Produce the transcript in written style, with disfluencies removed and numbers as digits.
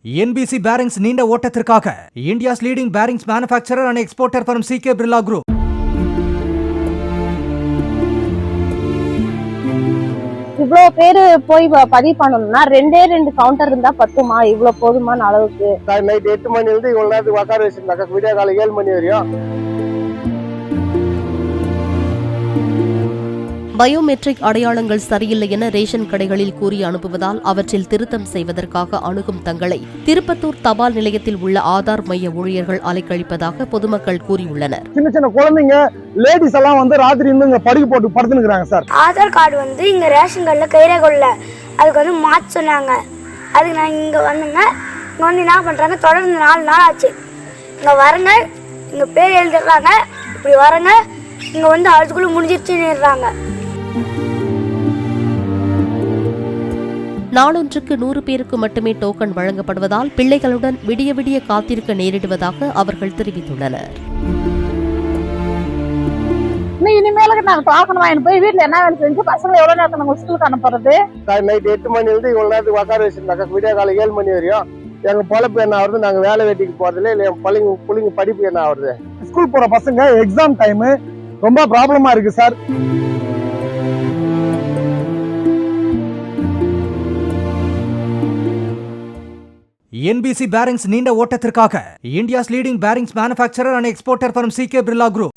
NBC Bearings நீண்ட ஓட்டத்திற்காக India's leading bearings manufacturer and exporter from CK Birla Group. இவ்வளவு பேரு போய் பதிவு பண்ணணும்னா ரெண்டே கவுண்டர் இருந்தா பத்துமா? இவ்வளவு போதுமான அளவுக்கு நைட் 8 மணில இருந்து இவ்வளவு நேரத்துக்கு உட்கார வச்சிருந்தாங்க. விடிய காலை 7 மணி வரையும். பயோமெட்ரிக் அடையாளங்கள் சரியில்லை என ரேஷன் கடைகளில் கூறி அனுப்புவதால் அவற்றில் திருத்தம் செய்வதற்காக அணுகும் தங்களை திருப்பத்தூர் தபால் நிலையத்தில் உள்ள ஆதார் மைய ஊழியர்கள் அலைக்கழிப்பதாக பொதுமக்கள் கூறியுள்ளனர். சின்ன சின்ன குழந்தைங்க லேடிஸ் எல்லாம் வந்து ராத்திரி இங்க படுக்கை போட்டு படுத்துக்கிறாங்க சார். ஆதார் கார்டு இங்க ரேஷன் கார்டுல கைரேகை அதுக்கு மாற்ற சொன்னாங்க. அதுக்கு நான் இங்க வந்துங்க. இங்க என்ன பண்றாங்க, தொடர்ந்து 4 நாள் ஆச்சு. இங்க வரங்க, இங்க பேர் எழுதிடுறாங்க, இப்படி வரங்க, இங்க அதுக்குள்ள முடிஞ்சிருச்சுன்னு. நாளொன்றுக்கு 100 பேருக்கு மட்டுமே டோக்கன் வழங்கப்படுவதால் பிள்ளைகளுடன் விடிய விடிய காத்திருக்க நேரிடுவதாக அவர்கள் தெரிவித்துள்ளனர். இனிமேலுக்கு நாங்க டோக்கன் போய் வீட்டுல என்ன வேலை செஞ்சு பசங்களை எவ்வளவு நேரத்துல நாங்க ஸ்கூலுக்கு அனுப்புறது? நைட் 8 மணில இருந்து இவ்வளவு நேரத்துக்கு உட்கார வச்சிருந்தாங்க. விடிய காலை 7 மணி வரையும். எங்க பொழப்பு என்ன ஆகுது, நாங்க வேலை வெட்டிக்கு போறதுல இல்ல பிள்ளைங்க படிப்பு என்ன ஆகுது. ஸ்கூல் போற பசங்க எக்ஸாம் டைம் ரொம்ப ப்ராப்ளமா இருக்கு சார். NBC Bearings நீண்ட ஓட்டத்திற்காக India's leading bearings manufacturer and exporter from CK Birla Group.